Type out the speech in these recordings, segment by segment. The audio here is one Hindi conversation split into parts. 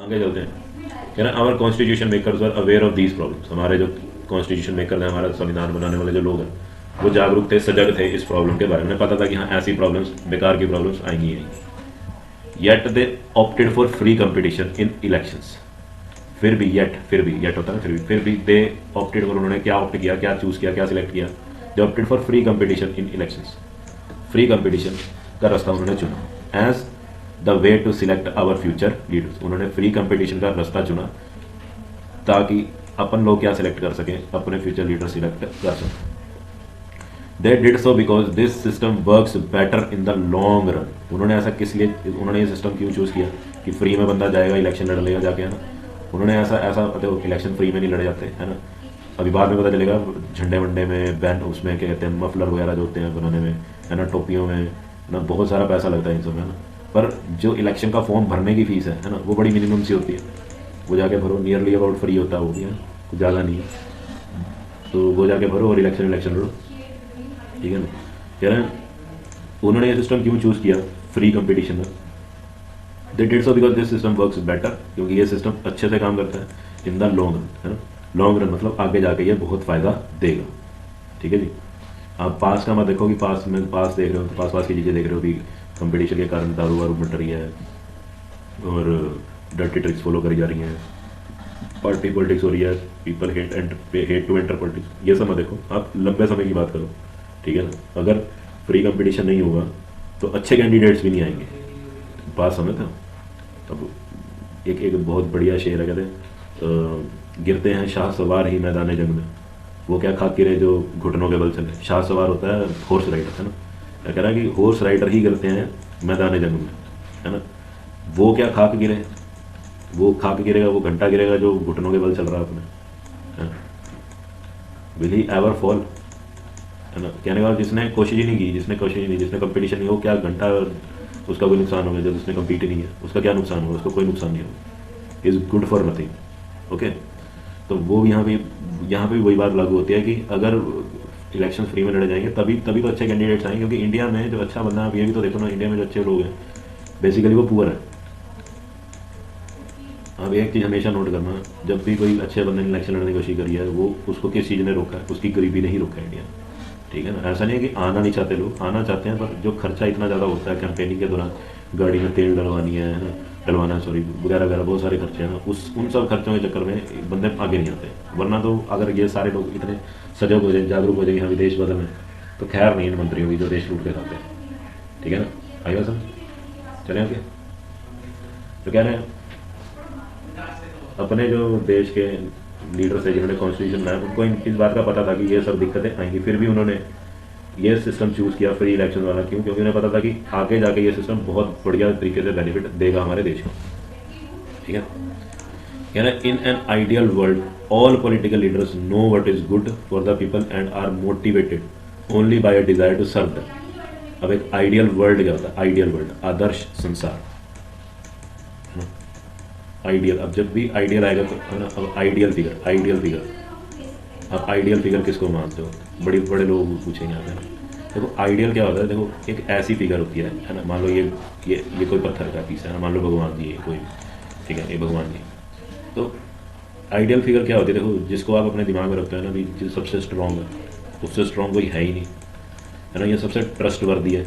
आगे चलते हैं। कह रहे हैं our constitution makers are aware of these problems. हमारे जो कॉन्स्टिट्यूशन मेकर हैं, हमारा संविधान बनाने वाले जो लोग हैं, वो जागरूक थे, सजग थे इस प्रॉब्लम के बारे में। पता था कि हाँ ऐसी प्रॉब्लम्स, बेकार की प्रॉब्लम्स आएंगी ही नहीं। Yet they opted for free competition in elections. फिर भी येट होता है फिर भी दे ऑप्टेड फॉर, उन्होंने क्या ऑप्ट किया, क्या चूज किया, क्या सिलेक्ट किया? They opted for free competition in elections. Free competition का रास्ता उन्होंने चुना as the way to select our future leaders. उन्होंने फ्री कंपटीशन का रास्ता चुना ताकि अपन लोग क्या सिलेक्ट कर सकें, अपने फ्यूचर लीडर सिलेक्ट कर सकें। They did so because this system works better in the long run. उन्होंने ऐसा किस लिए, उन्होंने ये सिस्टम क्यों चूज किया कि फ्री में बंदा जाएगा इलेक्शन लड़ लेगा जाके, है ना? उन्होंने ऐसा ऐसा देखो, इलेक्शन फ्री में नहीं लड़े जाते, है ना? अभी बाद में पता चलेगा झंडे वंडे में, बैन उसमें क्या कहते हैं, मफलर वगैरह जो होते हैं बनाने में, है ना, टोपियों में, है ना, बहुत सारा पैसा लगता है इन सब में, है ना? पर जो इलेक्शन का फॉर्म भरने की फीस है ना, वो बड़ी मिनिमम सी होती है। वो जाके भरो, नियरली अबाउट फ्री होता है वो भी, है कुछ ज़्यादा नहीं है। तो वो जाके भरो और इलेक्शन लड़ो, ठीक है ना? कह रहे हैं उन्होंने ये सिस्टम क्यों चूज़ किया फ्री कंपटीशन में? They did so because this system works better, क्योंकि ये सिस्टम अच्छे से काम करता है इन द लॉन्ग रन, है ना? लॉन्ग रन मतलब आगे जाके ये बहुत फ़ायदा देगा, ठीक है जी। आप पास का मत देखो कि पास में पास देख रहे हो तो पास की चीज़ें देख रहे हो कि कंपटीशन के कारण दारू वारू बट रही है और डर्टी ट्रिक्स फॉलो करी जा रही हैं, पार्टी पॉलिटिक्स हो रही है, people hate to enter politics, ये सब मत देखो। आप लंबे समय की बात करो, ठीक है ना? अगर फ्री कंपटीशन नहीं होगा तो अच्छे कैंडिडेट्स भी नहीं आएंगे। बात समझ था? अब एक बहुत बढ़िया शेर है, कहते हैं गिरते हैं शाह सवार ही मैदान जंग में, वो क्या खाक गिरे जो घुटनों के बल चले। शाह सवार होता है हॉर्स राइडर, है ना? क्या कह रहा है कि हॉर्स राइडर ही गिरते हैं मैदान जंग में, है ना? वो क्या खाक गिरे, वो खाक गिरेगा, वो घंटा गिरेगा जो घुटनों के बल चल रहा है अपने, विल ही एवर फॉल, है ना? कहने का जिसने कोशिश ही नहीं की, जिसने कंपटीशन नहीं हो, क्या घंटा उसका कोई नुकसान होगा? जब जिसने कम्पीट ही नहीं है उसका क्या नुकसान होगा? उसको कोई नुकसान नहीं होगा, is good for nothing. Okay, तो वो यहाँ पे वही बात लागू होती है कि अगर इलेक्शन फ्री में लड़े जाएंगे तभी तो अच्छे कैंडिडेट्स आएंगे। क्योंकि इंडिया में जो अच्छा बंदा है, अब ये भी तो देखो ना, इंडिया में जो अच्छे लोग हैं बेसिकली वो पुअर है। अब एक चीज़ हमेशा नोट करना, जब भी कोई अच्छे बंदे ने इलेक्शन लड़ने की कोशिश करी है, वो उसको किस चीज़ ने रोका है? उसकी गरीबी नहीं रोका है इंडिया ने, ठीक है ना? ऐसा नहीं है कि आना नहीं चाहते लोग, आना चाहते हैं, पर जो खर्चा इतना ज़्यादा होता है कैंपेनिंग के दौरान, गाड़ी में तेल डलवानी है ना, डलवाना है सॉरी, वगैरह वगैरह बहुत सारे खर्चे हैं ना, उन सब खर्चों के चक्कर में बंदे आगे नहीं आते। वरना तो अगर ये सारे लोग इतने सजग हो जाए, जागरूक हो जाए, हाँ देश बदल है, तो खैर नहीं इन मंत्रियों की जो देश लूट के खाते हैं, ठीक है ना? आइए सर, चले आगे। तो कह रहे हैं अपने जो देश के लीडर्स है जिन्होंने कॉन्स्टिट्यूशन बनाया, उनको इस बात का पता था कि ये सब दिक्कतें आएंगी, फिर भी उन्होंने ये सिस्टम चूज़ किया फ्री इलेक्शन वाला। क्यों? क्योंकि उन्हें पता था कि आगे जाके ये सिस्टम बहुत बढ़िया तरीके से बेनिफिट देगा हमारे देश को, ठीक है? कहना in an ideal world all political leaders know what is good for the people and are motivated only by a desire to serve them. अब एक आइडियल वर्ल्ड क्या होता है? आइडियल वर्ल्ड, आदर्श संसार, है ना? आइडियल, अब जब भी आइडियल आएगा तो, है ना? अब आइडियल फिगर अब आइडियल फिगर किसको मानते हो? बड़े बड़े लोग पूछेंगे आपने। देखो आइडियल क्या होता है, देखो एक ऐसी फिगर होती है ना? मान लो ये कोई पत्थर का पीस है ना, मान लो भगवान जी है कोई, ठीक है, ये भगवान जी। तो आइडियल फिगर क्या होती है? देखो जिसको आप अपने दिमाग में रखते हैं ना, भी जो सबसे स्ट्रॉन्ग है, उससे स्ट्रॉन्ग कोई है ही नहीं, है ना? ये सबसे ट्रस्ट वर्दी है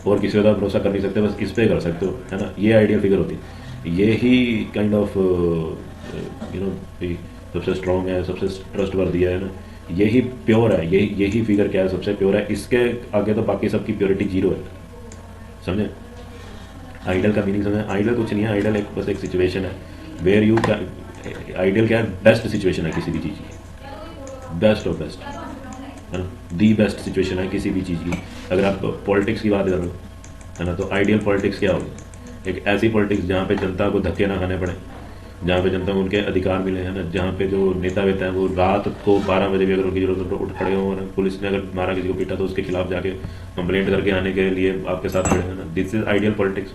और किसी का भरोसा कर नहीं सकते, बस इस पर कर सकते हो, है ना? ये आइडियल फिगर होती है। ये ही काइंड ऑफ यू नो सबसे स्ट्रॉन्ग है, सबसे ट्रस्ट वर्दी है ना? यही प्योर है, यही फिगर क्या है? सबसे प्योर है। इसके आगे तो बाकी सबकी प्योरिटी जीरो है, समझे? आइडियल का मीनिंग समझे? आइडियल कुछ नहीं है, आइडियल एक बस एक सिचुएशन है वेयर यू क्या, आइडियल क्या है? बेस्ट सिचुएशन है किसी भी चीज़ की, बेस्ट ऑफ बेस्ट, है ना? दी बेस्ट सिचुएशन है किसी भी चीज़ की। अगर आप पॉलिटिक्स की बात करो, है ना, तो आइडियल पॉलिटिक्स क्या होगी? एक ऐसी पॉलिटिक्स जहाँ पे जनता को धक्के ना खाने पड़े, जहाँ पे जनता को उनके अधिकार मिले, है ना? जहाँ पे जो नेता वेता हैं वो रात को 12 बजे भी अगर उनकी जरूरत हो तो उठ खड़े हो, ना पुलिस ने अगर मारा किसी को पीटा तो उसके खिलाफ जाके कंप्लेंट करके आने के लिए आपके साथ खड़े हैं ना? दिस इज आइडियल पॉलिटिक्स,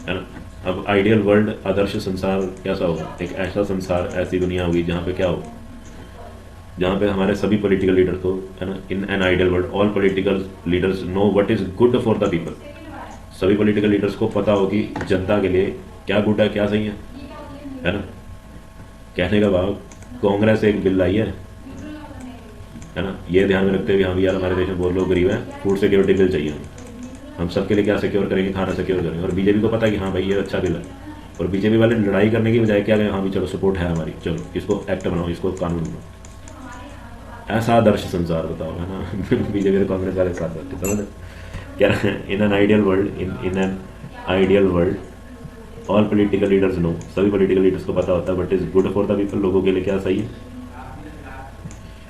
है ना? अब आइडियल वर्ल्ड, आदर्श संसार कैसा होगा? एक ऐसा संसार, ऐसी दुनिया होगी जहाँ पे क्या हो, जहाँ पे हमारे सभी पॉलिटिकल लीडर को, है ना, इन an ideal world all political leaders know what is good for the people. सभी पॉलिटिकल लीडर्स को पता हो कि जनता के लिए क्या गुड है, क्या सही है ना। कहने का भाव, कांग्रेस एक बिल लाई है ना, ये ध्यान में रखते हुए हाँ भी यार हमारे देश में बहुत लोग गरीब हैं, फूड सिक्योरिटी बिल चाहिए हम सबके लिए क्या सिक्योर करेंगे, खाना सिक्योर करेंगे। और बीजेपी को पता है कि हाँ भाई ये अच्छा बिल है, और बीजेपी वाले लड़ाई करने की बजाय क्या कहें, हाँ भी चलो सपोर्ट है हमारी, चलो इसको एक्ट बनाओ, इसको कानून बनाओ। ऐसा आदर्श संसार बताओ, है ना। बीजेपी तो कांग्रेस वाले साथ रहते, समझ क्या। In an ideal world, in an ideal world all political leaders know, सभी पॉलिटिकल लीडर्स को पता होता है but is good for the people, लोगों के लिए क्या सही है,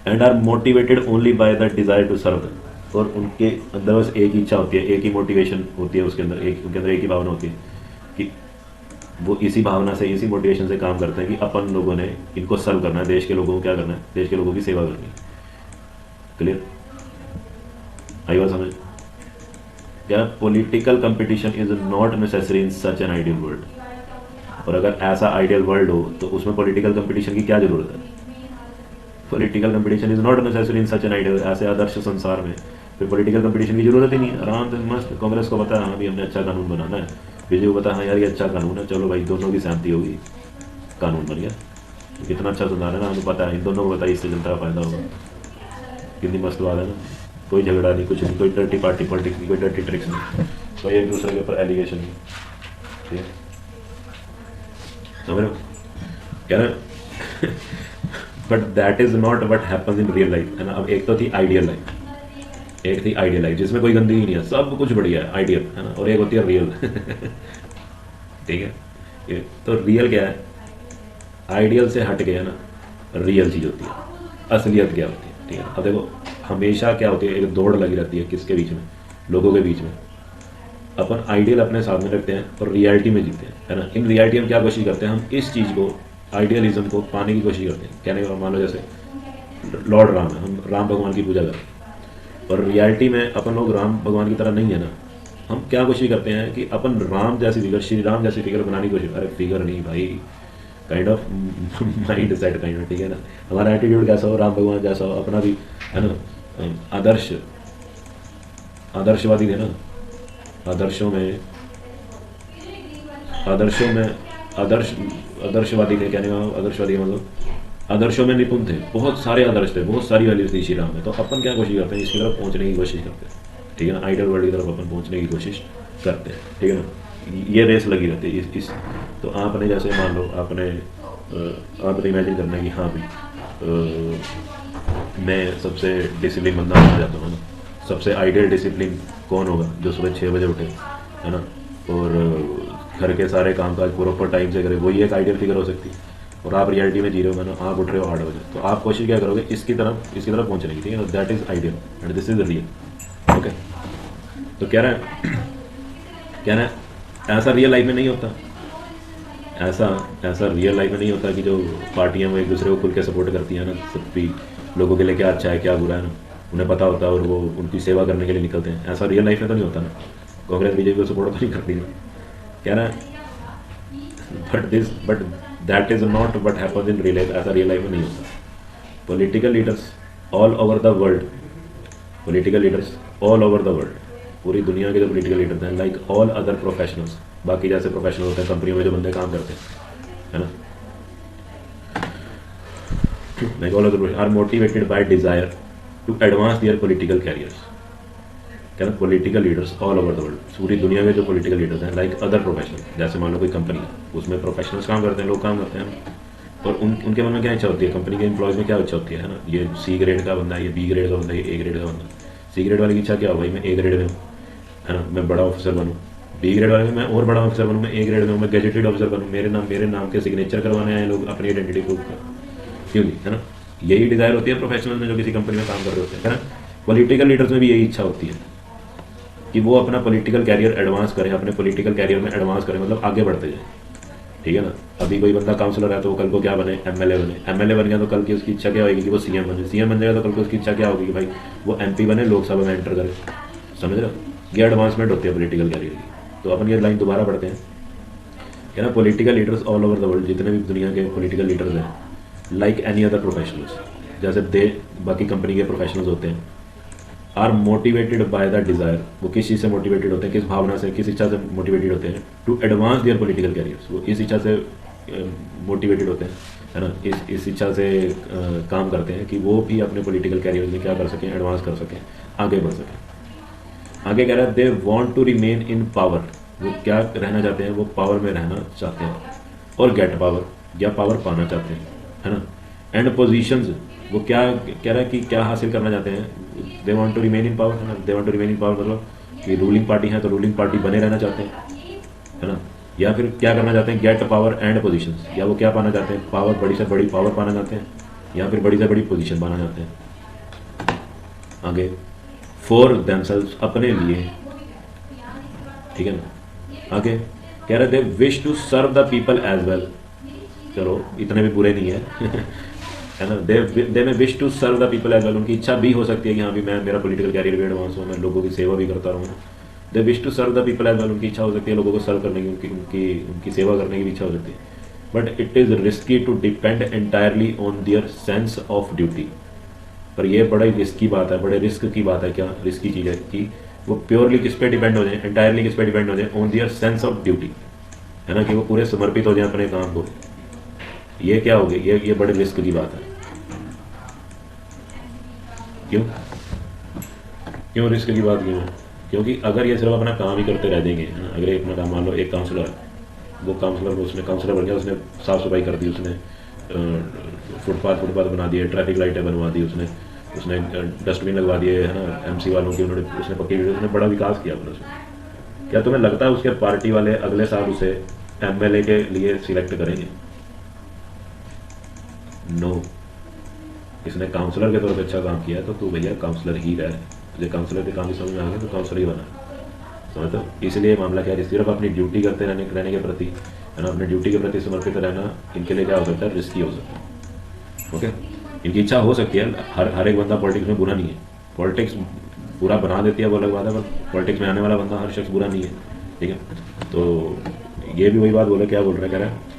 and are motivated only by the desire to serve. और उनके अंदर बस एक ही इच्छा होती है, एक ही मोटिवेशन होती है उसके अंदर, उनके अंदर एक ही भावना होती है कि वो इसी भावना से, इसी मोटिवेशन से काम करते हैं कि अपन लोगों ने इनको सर्व करना है, देश के लोगों को क्या करना है, देश के लोगों की सेवा करनी है। क्लियर आई बात समझ क्या। Political competition is not necessary in such an ideal world. और अगर ऐसा आइडियल वर्ल्ड हो तो उसमें पॉलिटिकल कंपटीशन की क्या जरूरत है। Political competition is not necessary in such an ideal, ऐसे आदर्श संसार में फिर पॉलिटिकल कंपटीशन की जरूरत ही नहीं है। आराम से मस्त, कांग्रेस को पता है हाँ भी हमने अच्छा कानून बनाना है, बीजेपी को पता है हाँ यार ये अच्छा कानून है, चलो भाई दोनों की सहमति होगी, कानून बन गया। तो कितना अच्छा सुधार है ना, हमें पता है इन दोनों को पता है इससे जनता का फायदा होगा। कितनी मस्त बात है ना, कोई झगड़ा नहीं, कुछ नहीं, कोई डर्टी पार्टी पॉलिटिक्स नहीं, कोई डर्टी ट्रिक्स नहीं, कोई एक दूसरे के ऊपर एलिगेशन नहीं। ठीक है, समझ रहे हो क्या ना। But that is not what happens in real life, है ना। अब एक तो थी आइडियल लाइफ, एक थी आइडियल लाइफ जिसमें कोई गंदगी नहीं है, सब कुछ बढ़िया है, आइडियल, है ना। और एक होती है रियल। ठीक है, ये तो रियल क्या है, आइडियल से हट गया ना, रियल चीज़ होती है, असलियत क्या होती है। ठीक है, अब देखो हमेशा क्या होती है, एक दौड़ लगी रहती है किसके बीच में, लोगों के बीच में। अपन आइडियल अपने सामने रखते हैं और रियलिटी में जीते हैं, है ना। इन रियलिटी में क्या कोशिश करते हैं, हम इस चीज़ को, आइडियलिज्म को पाने की कोशिश करते हैं। कहने का मान लो जैसे लॉर्ड राम है, हम राम भगवान की पूजा करते हैं, और रियलिटी में अपन लोग राम भगवान की तरह नहीं है ना। हम क्या कोशिश करते हैं कि अपन राम जैसी फिगर, श्री राम जैसी फिगर बनाने की कोशिश, अरे फिगर नहीं भाई, kind of mind set kind of. ठीक है ना, हमारा एटीट्यूड कैसा हो, राम भगवान जैसा हो, अपना भी, है ना। आदर्श, आदर्शवादी थे ना, आदर्शों में आदर्शवादी थे। कहने का आदर्शवादी मतलब आदर्शों में निपुण थे, बहुत सारे आदर्श थे, बहुत सारी वैल्यूज थी श्री राम में। तो अपन क्या कोशिश करते हैं, इसकी तरफ पहुंचने की कोशिश करते हैं। ठीक है ना, आइडियल वर्ल्ड की तरफ अपन पहुंचने की कोशिश करते हैं। ठीक है ना, ये रेस लगी रहती है इस तो आपने जैसे मान लो आपने इमेजिन करना है कि हाँ भाई मैं सबसे डिसिप्लिन बंदा बन जाता हूँ ना। सबसे आइडियल डिसिप्लिन कौन होगा, जो सुबह 6 बजे उठे, है ना, और घर के सारे कामकाज प्रॉपर टाइम से करे, वही एक आइडियल फिगर हो सकती है। और आप रियलिटी में जी रहे हो, ना आप उठ रहे हो 8 बजे, तो आप कोशिश क्या करोगे, इसकी तरफ पहुंचने की। ठीक है ना, that is ideal and this is real. Okay, तो कह रहे हैं ऐसा रियल लाइफ में नहीं होता, ऐसा रियल लाइफ में नहीं होता कि जो पार्टियां वो एक दूसरे को खुल के सपोर्ट करती हैं ना, सब भी लोगों के लिए क्या अच्छा है क्या बुरा है ना, उन्हें पता होता है और वो उनकी सेवा करने के लिए निकलते हैं। ऐसा रियल लाइफ में तो नहीं होता ना, कांग्रेस बीजेपी को सपोर्ट तो नहीं करती ना। कह रहा है but that is not what happens in real life, ऐसा रियल लाइफ में नहीं होता। Political leaders all over the world, political leaders all over the world, पूरी दुनिया के जो पॉलिटिकल लीडर्स हैं, लाइक ऑल अदर प्रोफेशनल्स, बाकी जैसे प्रोफेशनल होते हैं कंपनियों में जो बंदे काम करते हैं, है ना, like all other are motivated by desire to advance their political careers. क्या ना, political leaders all over the world, पूरी दुनिया में जो पॉलिटिकल लीडर्स हैं, लाइक अदर प्रोफेशनल, जैसे मान लो कोई कंपनी है, उसमें प्रोफेशनल्स काम करते हैं, लोग काम करते हैं, और उनके मन में क्या इच्छा होती है, कंपनी के एम्प्लॉयज़ में क्या इच्छा होती है ना, ये सी ग्रेड का बंदा है, ये बी ग्रेड का बंदा है, ये ए ग्रेड का बंदा। सी ग्रेड वाले की इच्छा क्या हो, भाई मैं ए ग्रेड में हूँ, है ना, मैं बड़ा ऑफिसर बनूँ। बी ग्रेड वाले में मैं और बड़ा ऑफिसर बनूँ, मैं ए ग्रेड में हूँ, मैं गैजेटेड ऑफिसर बनूँ, मेरे नाम के सिग्नेचर करवाने आए लोग अपनी आइडेंटिटी प्रूफ का, क्यों नहीं, है ना। यही डिज़ायर होती है प्रोफेशनल में जो किसी कंपनी में काम कर रहे होते हैं, है ना। पॉलिटिकल लीडर्स में भी यही इच्छा होती है कि वो अपना पॉलिटिकल कैरियर एडवांस करें, अपने पॉलिटिकल कैरियर में एडवांस करें, मतलब आगे बढ़ते जाएं। ठीक है ना, अभी कोई बंदा काउंसलर है तो वो कल को क्या बने, एमएलए बने, एमएलए बन गया तो कल की उसकी इच्छा क्या होगी कि वो सीएम बने, सीएम बन जाएगा तो कल को उसकी इच्छा क्या होगी कि भाई वो एमपी बने, लोकसभा में एंटर करे। समझ रहे हो, ये एडवांसमेंट होती है पॉलिटिकल कैरियर की। तो अपन ये लाइन दोबारा पढ़ते हैं, क्या ना, political leaders all over the world, जितने भी दुनिया के पॉलिटिकल लीडर्स हैं, लाइक एनी अदर प्रोफेशनल्स, जैसे बाकी कंपनी के प्रोफेशनल्स होते हैं, are motivated by the desire, वो किस चीज़ से मोटिवेटेड होते हैं, किस भावना से, किस इच्छा से मोटिवेटेड होते हैं, to advance their political careers, वो इस इच्छा से मोटिवेटेड होते हैं, है ना, इस इच्छा से काम करते हैं कि वो भी अपने पॉलिटिकल कैरियर में क्या कर सकें, एडवांस कर सकें, आगे बढ़ सकें। आगे कह रहा है they want to remain in power, वो क्या रहना चाहते हैं, वो पावर में रहना चाहते हैं, और गेट पावर, या पावर पाना चाहते हैं, है ना, एंड पोजीशंस, वो क्या कह रहा है कि क्या हासिल करना चाहते हैं, they want to remain in power, है ना, they want to remain in power मतलब कि रूलिंग पार्टी है तो रूलिंग पार्टी बने रहना चाहते हैं, है ना, या फिर क्या करना चाहते हैं, गेट पावर एंड पोजीशंस, या वो क्या पाना चाहते हैं, पावर, बड़ी से बड़ी पावर पाना चाहते हैं, या फिर बड़ी से बड़ी पोजीशन पाना चाहते हैं। आगे फॉर देमसेल्व्स, अपने लिए, ठीक है ना। आगे कह रहे थे wish to serve the people as well, चलो इतने भी बुरे नहीं है है ना, they may wish to serve the people as well, उनकी इच्छा भी हो सकती है कि हाँ भी मैं, मेरा पॉलिटिकल कैरियर भी एडवांस हो, मैं लोगों की सेवा भी करता रहूँ। They wish to serve the people as well, उनकी इच्छा हो सकती है लोगों को सर्व करने की, उनकी उनकी उनकी सेवा करने की भी इच्छा हो सकती है, but it is risky to depend entirely on their sense of duty, पर यह बड़ा रिस्की बात है, बड़े रिस्क की बात है, क्या रिस्की चीज़ है कि वो प्योरली किस पे डिपेंड हो जाए, एंटायरली किस पे डिपेंड हो जाए, on their sense of duty, है ना, कि वो पूरे समर्पित हो जाए अपने काम को। ये क्या हो गया, ये बड़े रिस्क की बात है। क्यों क्यों रिस्क की बात क्यों है? क्योंकि अगर ये सिर्फ अपना काम ही करते रह देंगे, है ना, अगर ये अपना काम, मान लो एक काउंसलर है, वो काउंसलर, उसने काउंसलर बन गया, उसने साफ़ सफाई कर दी, उसने फुटपाथ बना दिए, ट्रैफिक लाइटें बनवा दी, उसने उसने डस्टबिन लगवा दिए, है ना, एमसी वालों की, उन्होंने उसने पक्की, उसने बड़ा विकास किया अपने उसमें। क्या तुम्हें लगता है उसके पार्टी वाले अगले साल उसे एमएलए के लिए सिलेक्ट करेंगे? नो। इसने काउंसलर के तौर पर अच्छा काम किया है तो तू भैया काउंसलर ही रह, तुझे काउंसलर के काम ही समझ में आ गया तो काउंसलर ही बना, समझते हो। इसलिए मामला क्या है, सिर्फ अपनी ड्यूटी करते रहने के प्रति, है ना, अपनी ड्यूटी के प्रति समर्पित रहना इनके लिए क्या हो सकता है, रिस्की हो सकता है। ओके, इनकी इच्छा हो सकती है, हर एक बंदा पॉलिटिक्स में बुरा नहीं है, पॉलिटिक्स बुरा बना देती है वो अलग बात है, पर पॉलिटिक्स में आने वाला बंदा हर शख्स बुरा नहीं है, ठीक है। तो ये भी वही बात बोला, क्या बोल रहा है, कह रहा है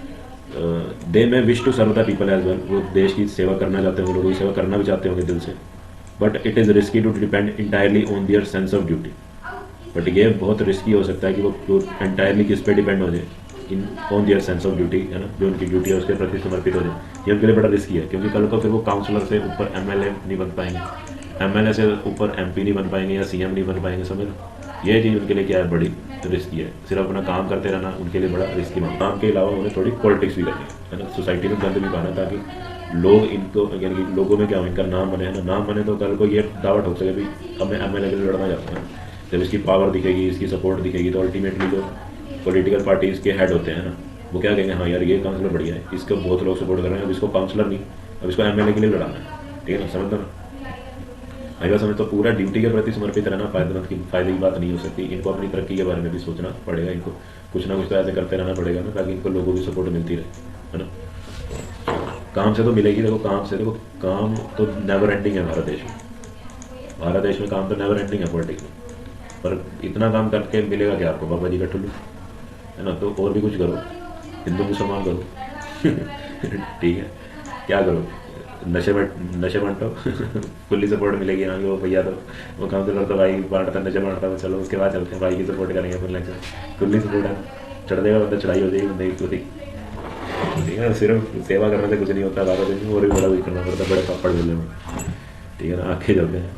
they may wish to serve the people as well, वो देश की सेवा करना चाहते होंगे, लोगों की सेवा करना भी चाहते होंगे दिल से, but it is risky to depend entirely on their sense of duty, but ये बहुत रिस्की हो सकता है कि वो एंटायरली किस पे डिपेंड हो जाए, in on their sense of duty, है ना, जो उनकी ड्यूटी है उसके प्रति समर्पित हो जाए। ये उनके लिए बड़ा रिस्की है, क्योंकि कल को फिर वो काउंसलर से ऊपर एमएलए नहीं बन पाएंगे, एमएलए से ऊपर एमपी नहीं बन पाएंगे, या सीएम नहीं बन पाएंगे, समझ। ये चीज़ उनके लिए क्या है, बड़ी रिस्की है। सिर्फ अपना काम करते रहना उनके लिए बड़ा रिस्की है। काम के अलावा उन्हें थोड़ी पॉलिटिक्स भी करनी है ना, सोसाइटी में गंद भी पाना, ताकि लोग इनको, यानी कि लोगों में क्या हो, इनका नाम बने, है ना, नाम बने तो कल को ये दावा ठोक सके भी अब मैं एमएलए के लिए लड़ना चाहता हूँ। जब इसकी पावर दिखेगी, इसकी सपोर्ट दिखेगी, तो अल्टीमेटली जो पॉलिटिकल पार्टी इसके हेड होते हैं ना, वो क्या कहेंगे, हाँ यार ये काउंसलर बढ़िया है, इसको बहुत लोग सपोर्ट कर रहे हैं, अब इसको काउंसलर नहीं, अब इसको एमएलए के लिए लड़ाना है, ठीक है ना, समझते ना। अगर समझ तो पूरा ड्यूटी के प्रति समर्पित रहना फायदे की बात नहीं हो सकती। इनको अपनी तरक्की के बारे में भी सोचना पड़ेगा, इनको कुछ ना कुछ तो ऐसे करते रहना पड़ेगा ना, ताकि इनको लोगों की सपोर्ट मिलती रहे, है ना। काम से तो मिलेगी, देखो काम तो नेवर एंडिंग है भारत देश में, भारत देश में काम तो नेवर एंडिंग है पॉलिटिक्स में, पर इतना काम करके मिलेगा क्या आपको, बाबा जी का ठुल्लू, है ना। तो और भी कुछ करो, हिंदू मुसलमान करो ठीक है, क्या करो, नशे बांटो खुली सपोर्ट मिलेगी, हाँ वो भैया तो वो काम तो करता, भाई बांटता, नशे बांटता, तो चलो उसके बाद चलते हैं, भाई की सपोर्ट करेंगे, फिर लग खुली सपोर्ट है, चढ़ देगा बंदा, चढ़ाई हो जाएगी बंदे की प्रति, ठीक है। सिर्फ सेवा करने से कुछ नहीं होता, बाबा दिन और भी बड़ा कुछ करना पड़ता, बड़े पापड़ बेलने में, ठीक है ना। आगे चलते हैं,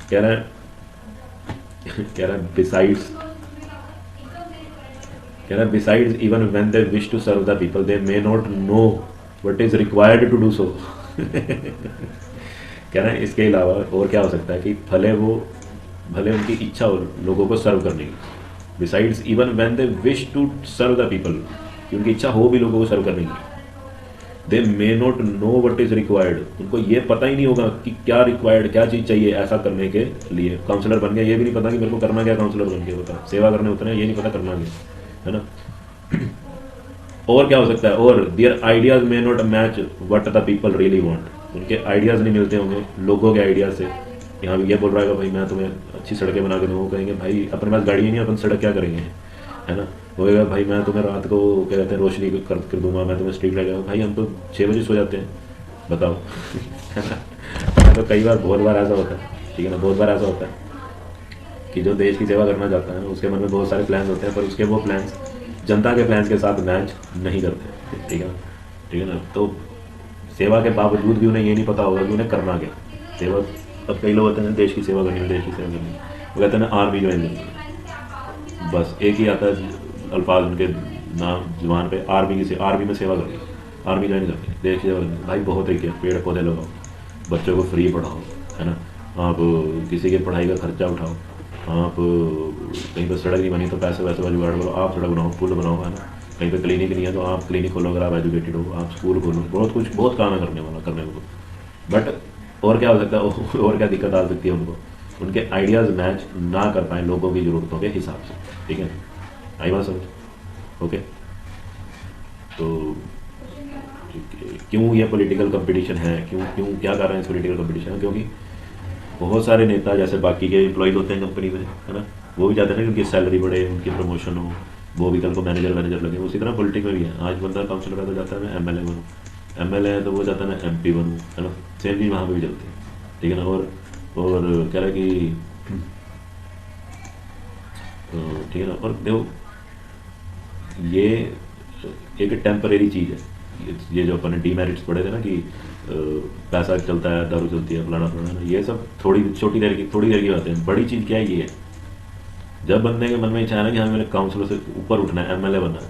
कह रहा besides even when they wish to serve the people they may not know what is required to do so कह रहा है इसके अलावा और क्या हो सकता है कि भले उनकी इच्छा हो लोगों को सर्व करने की, besides even when they wish to serve the people, उनकी इच्छा हो भी लोगों को सर्व करने की, they may not know what is required, उनको ये पता ही नहीं होगा कि क्या रिक्वायर्ड, क्या चीज़ चाहिए ऐसा करने के लिए। काउंसलर बन गया, ये भी नहीं पता कि मेरे को करना क्या, काउंसलर बन के बता, सेवा करने उतने ये नहीं पता करना क्या, है ना। और क्या हो सकता है, और their ideas may not match what the people really want, उनके आइडियाज़ नहीं मिलते होंगे लोगों के आइडियाज़ से। यहाँ ये बोल रहा है भाई मैं तुम्हें अच्छी सड़कें बना के दूँ, वो कहेंगे भाई अपने पास गाड़ी ही नहीं, अपन सड़क क्या करेंगे, है ना। वो कहेगा भाई मैं तुम्हें रात को क्या कहते हैं रोशनी कर दूंगा, मैं तुम्हें स्ट्रीट लाइट, भाई हम तो 6 बजे सो जाते हैं, बताओ है ना। तो कई बार बहुत बार ऐसा होता है, ठीक है ना। बहुत बार ऐसा होता है कि जो देश की सेवा करना चाहता है उसके मन में बहुत सारे प्लान्स होते हैं, पर उसके वो प्लान्स जनता के प्लान्स के साथ मैच नहीं करते, ठीक है ना। ठीक है ना। तो सेवा के बावजूद भी उन्हें ये नहीं पता होगा कि उन्हें करना क्या सेवा। अब कई लोग होते हैं देश की सेवा करनी है, देश की सेवा करनी है, वो कहते हैं ना आर्मी ज्वाइन करनी है, बस एक ही आता है अल्फाज उनके नाम जुबान पे, आर्मी में सेवा करनी है, आर्मी ज्वाइन करनी है, देश की सेवा करनी है। भाई बहुत तरीके हैं, पेड़ पौधे लगाओ, बच्चों को फ्री पढ़ाओ, है ना। आप किसी की पढ़ाई का खर्चा उठाओ, आप कहीं पर सड़क नहीं बनी तो पैसे वैसे वाली जुगाड़ करो, आप सड़क बनाओ, पुल बनाओ, है ना। कहीं पे क्लिनिक नहीं है तो आप क्लिनिक खोलो, अगर आप एजुकेटेड हो, आप स्कूल खोलो, बहुत कुछ बहुत काम है करने को। बट और क्या हो सकता है और क्या दिक्कत आ सकती है उनको, उनके आइडियाज़ मैच ना कर पाए लोगों की ज़रूरतों के हिसाब से, ठीक है। आई बात समझ? ओके। तो क्यों ये पॉलिटिकल कंपटीशन है, क्यों क्यों क्या कर रहे हैं इस पॉलिटिकल कंपटीशन है? क्योंकि बहुत सारे नेता जैसे बाकी के एम्प्लॉयज़ होते हैं कंपनी में, है ना, वो भी चाहते हैं ना कि उनकी सैलरी बढ़े, उनकी प्रमोशन हो, वो भी कल को मैनेजर लगे। उसी तरह पॉलिटिक्स में भी है, आज बंदा काउंसिलर है तो जाता है मैं एमएलए बनूँ, एमएलए है तो वो जाता है मैं एमपी बनूँ, है ना। सेम चीज़ वहाँ पर भी चलती है, ठीक है ना। और कह रहा है कि ठीक है ना। और देखो ये एक टेम्परेरी चीज़ है, ये जो अपन ने डीमेरिट्स पढ़े थे ना कि पैसा चलता है, दारू चलती है, फलाना फलाना, ये सब थोड़ी देर की बातें हैं। बड़ी चीज़ क्या है, ये है जब बंदे के मन में इच्छा है ना कि हाँ मेरे काउंसिलर से ऊपर उठना है, एमएलए बनना है,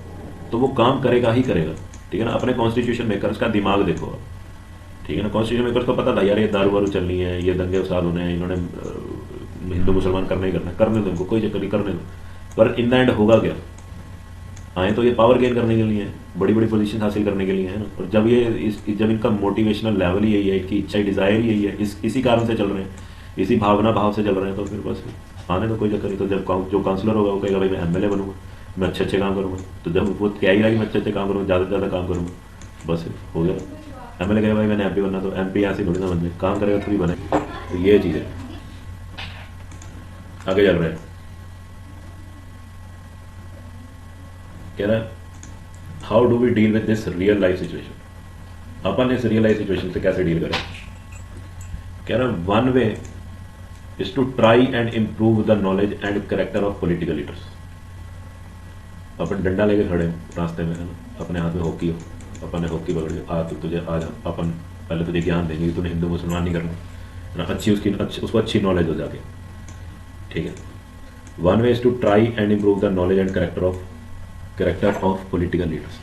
तो वो काम करेगा ही करेगा, ठीक है ना। अपने कॉन्स्टिट्यूशन मेकर्स का दिमाग देखो आप, ठीक है ना। कॉन्स्टिट्यूशन मेकर्स को पता था यार ये दारू वारू चलनी है, ये दंगे फसाद होने हैं, इन्होंने हिंदू मुसलमान करना ही करना है, करने दो इनको, कोई चक्कर नहीं, करने दो। पर इन द एंड होगा क्या? आए तो ये पावर गेन करने के लिए है, बड़ी बड़ी पोजीशन हासिल करने के लिए है ना। और जब जब इनका मोटिवेशनल लेवल ही यही है, इनकी इच्छा डिज़ायर ही यही है, इसी कारण से चल रहे हैं, इसी भावना भाव से चल रहे हैं, तो फिर बस आने तो कोई चक्कर नहीं। तो जब जो काउंसलर होगा वो कहेगा भाई मैं एमएलए बनूंगा, मैं अच्छे काम करूँगा, तो जब वो क्या ही रहा कि मैं अच्छे काम करूँगा, ज़्यादा से ज़्यादा काम करूँगा, बस हो गया। एमएलए कहेगा भाई मैंने एमपी बनना, तो एमपी ऐसे थोड़ी ना बन जाए, काम करेगा थोड़ी बने। तो ये चीज़ है, आगे चल रहे हैं। कह रहा है how do we deal with this real life situation, अपन इस रियल लाइफ सिचुएशन से कैसे डील करें? कह रहा है one way is to try and improve the knowledge and character of political leaders. अपन डंडा लेके खड़े हो रास्ते में, है ना, अपने हाथ में हॉकी हो, अपन ने हॉकी पकड़ के आ तो तुझे आज अपन पहले तुझे ज्ञान देंगे कि तूने हिंदू मुसलमान नहीं करना, है ना। उसको अच्छी नॉलेज हो जाके, ठीक है। One way is to try and improve the knowledge and character of political leaders,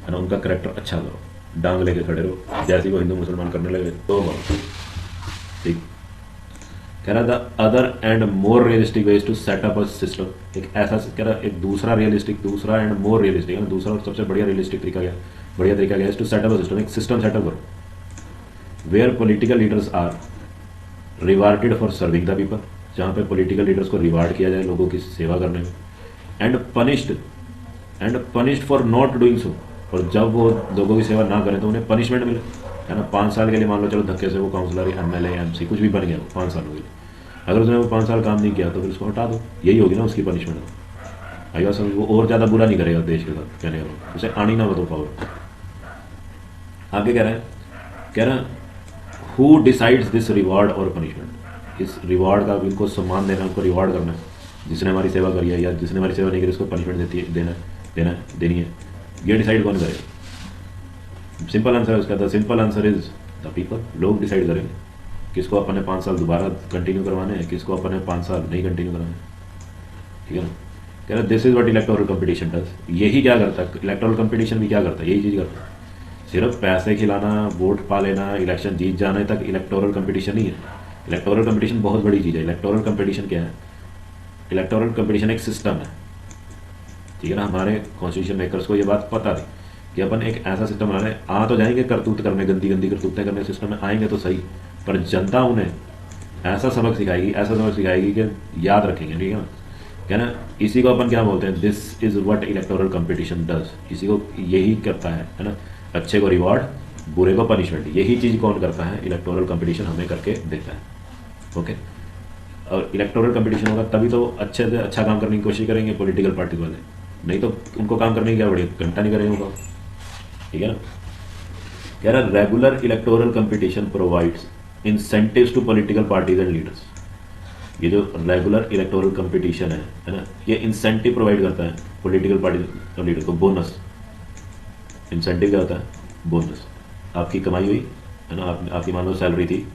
है ना। उनका करेक्टर अच्छा करो, डांग लेके खड़े रहो, जैसे वो हिंदू मुसलमान करने लगे तो मारो, ठीक। कह रहा the other and more realistic way is to set up a system. एक ऐसा कह रहा एक दूसरा एंड मोर रियलिस्टिक है ना, दूसरा और सबसे बढ़िया तरीका क्या है, टू सेटअप अ सिस्टम, एक सिस्टम सेटअप करो where political leaders are rewarded for serving the people, जहाँ पे पॉलिटिकल लीडर्स को रिवार्ड किया जाए लोगों की सेवा करने में, and punished for not doing so, और जब वो लोगों की सेवा ना करें तो उन्हें पनिशमेंट मिले, है ना। 5 साल के लिए मान लो चलो धक्के से वो काउंसलर या एमएलए या एमसी कुछ भी बन गया 5 सालों के लिए, अगर उसने वो 5 साल काम नहीं किया तो फिर उसको हटा दो, यही होगी ना उसकी पनिशमेंट। आई बात समझ? वो और ज़्यादा बुरा नहीं करेगा देश के साथ, कहने का उसे आनी ना बताओ पावर। आगे कह रहे हैं हु डिसाइड्स दिस रिवार्ड और पनिशमेंट, इस रिवार्ड का इनको सम्मान देना, उनको रिवार्ड करना है, जिसने हमारी सेवा करी है या जिसने हमारी सेवा नहीं करी उसको पनिशमेंट देनी है, ये डिसाइड कौन करेगा? सिंपल आंसर है उसका, the simple answer is the people, लोग डिसाइड करेंगे किसको अपने 5 साल दोबारा कंटिन्यू करवाने हैं, किसको अपने 5 साल नहीं कंटिन्यू कराने, ठीक है ना। कह रहे this is what electoral competition does, यही क्या करता है इलेक्टोरल कंपटीशन भी, क्या करता है, यही चीज़ करता है। सिर्फ पैसे खिलाना, वोट पा लेना, इलेक्शन जीत जाने तक इलेक्टोरल कंपटीशन नहीं है। इलेक्टोरल कंपटीशन बहुत बड़ी चीज़ है। इलेक्टोरल कंपटीशन क्या है? इलेक्टोरल कंपटीशन एक सिस्टम है, ठीक है ना। हमारे कॉन्स्टिट्यूशन मेकर्स को ये बात पता थी कि अपन एक ऐसा सिस्टम बना रहे हैं, आ तो जाएंगे करतूत करने, गंदी करतूतें करने सिस्टम में आएंगे तो सही, पर जनता उन्हें ऐसा सबक सिखाएगी कि याद रखेंगे, ठीक है ना। क्या ना, इसी को अपन क्या बोलते हैं, this is what electoral competition does, इसी को यही करता है ना। अच्छे को रिवॉर्ड, बुरे को पनिशमेंट, यही चीज़ कौन करता है? इलेक्टोरल कंपटीशन हमें करके देता है, ओके। और इलेक्टोरल कंपटीशन होगा तभी तो अच्छे से अच्छा काम करने की कोशिश करेंगे पॉलिटिकल पार्टी वाले, नहीं तो उनको काम करने की क्या बढ़िया घंटा नहीं करेंगे उनको, ठीक है ना। कह रहा regular electoral competition provides incentives to political parties and leaders, ये जो रेगुलर इलेक्टोरल कंपटीशन है ना, ये इंसेंटिव प्रोवाइड करता है पॉलिटिकल पार्टी लीडर को, बोनस। इंसेंटिव क्या होता है? बोनस। आपकी कमाई हुई है ना, आपकी मान लो सैलरी थी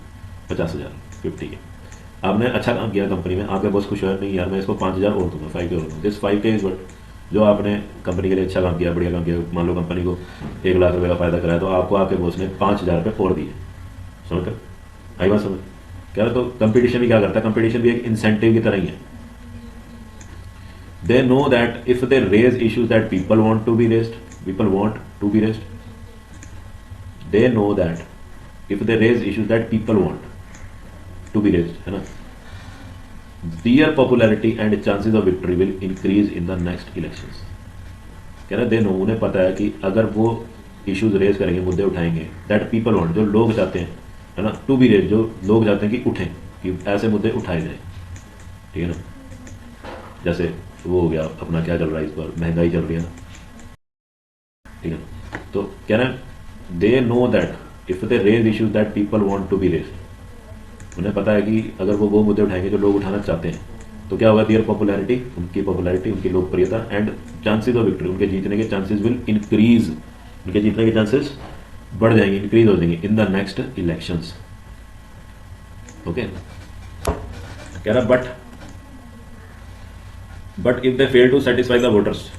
50,000, 50 के, आपने अच्छा काम किया कंपनी में, आपके बॉस खुश हुआ, नहीं यार मैं इसको 5,000 और दूंगा, 5K और दूंगा। दिस 5K इज वट, जो आपने कंपनी के लिए अच्छा काम किया, बढ़िया काम किया, मान लो कंपनी को 1 लाख रुपये का फायदा कराया, तो आपको आपके बॉस ने 5,000 रुपये और दिए। समझ कर आई बात समझ? क्या तो कंपटीशन भी क्या करता है? कंपटीशन भी एक इंसेंटिव की तरह ही है। They know that if they raise issues that people want to be raised, people want to be raised, they know that if they raise issues that people want to be raised, है ना, their popularity and chances of victory will increase in the next elections। कह रहे दे नो, उन्हें पता है कि अगर वो इश्यूज रेज करेंगे, मुद्दे उठाएंगे, दैट पीपल वांट, जो लोग चाहते हैं, है ना, टू बी रेज, जो लोग चाहते हैं कि उठें, कि ऐसे मुद्दे उठाए जाएं, ठीक है ना। जैसे वो हो गया अपना, क्या चल रहा है इस बार, महंगाई चल रही है ना, ठीक है ना। तो कह रहे हैं they know that if they raise issues that people want to be raised, उन्हें पता है कि अगर वो मुद्दे उठाएंगे जो लोग उठाना चाहते हैं, तो क्या होगा? देयर पॉपुलैरिटी, उनकी पॉपुलैरिटी, उनकी लोकप्रियता, एंड चांसेस ऑफ विक्ट्री, उनके जीतने के चांसेस विल इंक्रीज, उनके जीतने के चांसेस बढ़ जाएंगे, इंक्रीज हो जाएंगे in the next elections. Okay, कह रहा but if they fail to satisfy the voters,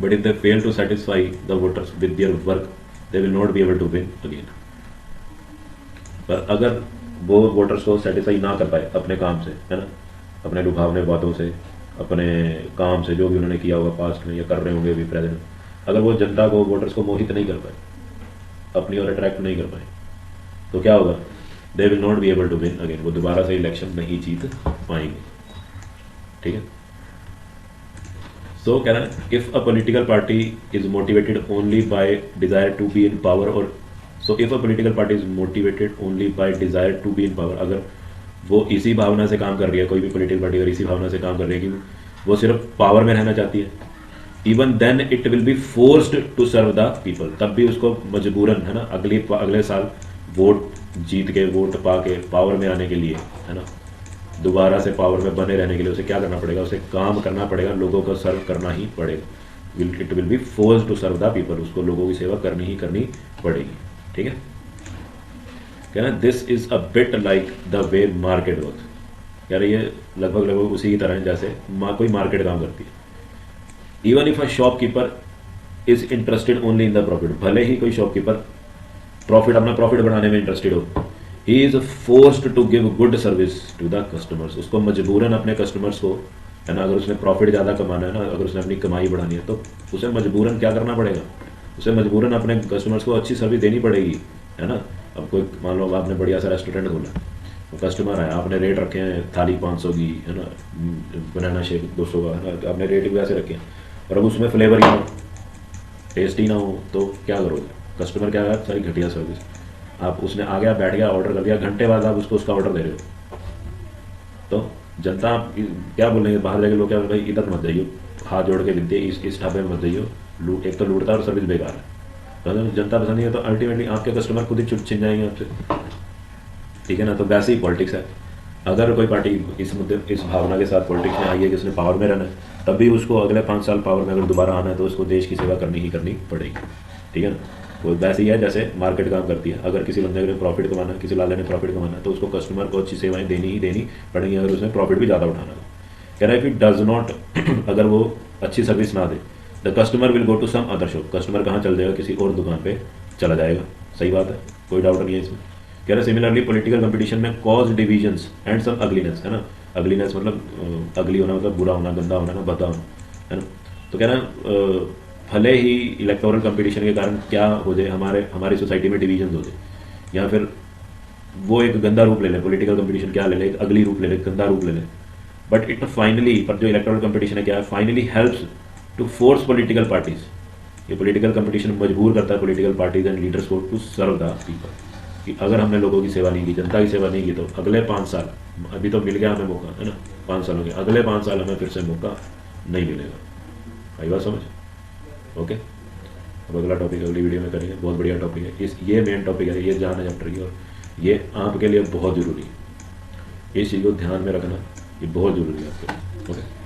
but if they fail to satisfy the voters with their work, they will not be able to win again. पर अगर वो वोटर्स को सेटिस्फाई ना कर पाए अपने काम से, है ना, अपने लुभावने बातों से, अपने काम से, जो भी उन्होंने किया होगा पास्ट में या कर रहे होंगे अभी प्रेजेंट, अगर वो जनता को, वोटर्स को मोहित नहीं कर पाए, अपनी ओर अट्रैक्ट नहीं कर पाए, तो क्या होगा? They will not be able to win again, वो दोबारा से इलेक्शन नहीं जीत पाएंगे, ठीक है। सो कह रहा है if a political party is motivated only by desire to be in power, और so if a political party is motivated only by desire to be in power, अगर वो इसी भावना से काम कर रही है, कोई भी पॉलिटिकल पार्टी अगर इसी भावना से काम कर रही है कि वो सिर्फ पावर में रहना चाहती है, even then it will be forced to serve the people, तब भी उसको मजबूरन, है ना, अगले साल वोट जीत के, वोट पा के पावर में आने के लिए, है ना, दोबारा से पावर में बने रहने के लिए उसे क्या करना पड़ेगा? उसे काम करना पड़ेगा, लोगों को सर्व करना ही पड़ेगा। It will be forced to serve the people, उसको लोगों की सेवा करनी ही करनी पड़ेगी, ठीक है। कहना this is a bit like the way market work, कह रही है लगभग उसी की तरह है जैसे कोई मार्केट काम करती है। Even if a shopkeeper is interested only in the profit, भले ही कोई शॉपकीपर अपना प्रॉफिट बढ़ाने में इंटरेस्टेड हो, he is forced to give good service to the customers, उसको मजबूरन अपने कस्टमर्स को, है ना, अगर उसने प्रॉफिट ज़्यादा कमाना है ना, अगर उसने अपनी कमाई बढ़ानी है, तो उसे मजबूरन क्या करना पड़ेगा? उसे मजबूरन अपने कस्टमर्स को अच्छी सर्विस देनी पड़ेगी, है ना। अब कोई मान लो आपने बढ़िया सा रेस्टोरेंट खोला, तो कस्टमर है, आपने रेट रखे हैं थाली 500 की, है ना, बनाना शेक 200 का, है ना, आपने रेट भी वैसे रखे हैं, और अब उसमें फ्लेवर ही ना हो, टेस्ट ही ना हो, तो क्या करोगे? कस्टमर क्या है, सारी घटिया सर्विस, आप उसने आ गया, बैठ गया, ऑर्डर कर दिया, घंटे बाद आप उसको उसका ऑर्डर दे रहे हो, तो जनता क्या बोलेंगे? बाहर जाके लोग क्या बोलेंगे? भाई इधर मत जाइए, हाथ जोड़ के विनती है, इस ढाबे में मत जाइए, एक तो लूटता है और सर्विस बेकार है। तो जनता पसंद नहीं है, तो अल्टीमेटली आपके कस्टमर खुद ही छिन जाएंगे आपसे, ठीक है ना। तो वैसे ही पॉलिटिक्स है, अगर कोई पार्टी इस भावना के साथ पॉलिटिक्स में आई है कि उसने पावर में रहना है, तब भी उसको अगले 5 साल पावर में अगर दोबारा आना है, तो उसको देश की सेवा करनी ही करनी पड़ेगी, ठीक है ना। वो वैसे ही है जैसे मार्केट काम करती है, अगर किसी बंदे ने प्रॉफिट कमाना है, किसी लाले ने प्रॉफिट कमाना है, तो उसको कस्टमर को अच्छी सेवाएं देनी ही देनी पड़ेंगी, अगर उसने प्रॉफिट भी ज़्यादा उठाना है। कह रहा है कि डज नॉट अगर वो अच्छी सर्विस ना दे, the customer will go to some other shop, customer कहाँ चल जाएगा? किसी और दुकान पे चला जाएगा। सही बात है, कोई डाउट नहीं है इसमें। कह रहे similarly political competition may cause divisions and some ugliness, है ना, अगलीनेस मतलब अगली होना, मतलब बुरा होना, गंदा होना ना, भद्दा होना, है ना। तो कह रहे हैं भले ही इलेक्टोरल कंपटीशन के कारण क्या हो जाए, हमारी सोसाइटी में डिवीजन हो जाए, या फिर वो एक गंदा रूप ले ले, पॉलिटिकल कंपटीशन क्या ले ले, एक अगली रूप ले ले, गंदा रूप ले ले, बट इट फाइनली, पर जो इलेक्टोरल कंपटीशन है क्या है, finally helps to force political parties, ये पॉलिटिकल कंपटीशन मजबूर करता है पॉलिटिकल पार्टीज एंड लीडर्स को टू सर्व द पीपल, कि अगर हमने लोगों की सेवा नहीं की, जनता की सेवा नहीं की, तो अगले 5 साल, अभी तो मिल गया हमें मौका, है ना, 5 साल हो गए, अगले 5 साल हमें फिर से मौका नहीं मिलेगा। आई बात समझ? ओके, अब अगला टॉपिक अगली वीडियो में करेंगे, बहुत बढ़िया टॉपिक है, ये मेन टॉपिक है, ये जानना चैप्टर की, और ये आपके लिए बहुत ज़रूरी है। इस चीज़ को ध्यान में रखना ये बहुत ज़रूरी है आपके लिए। ओके।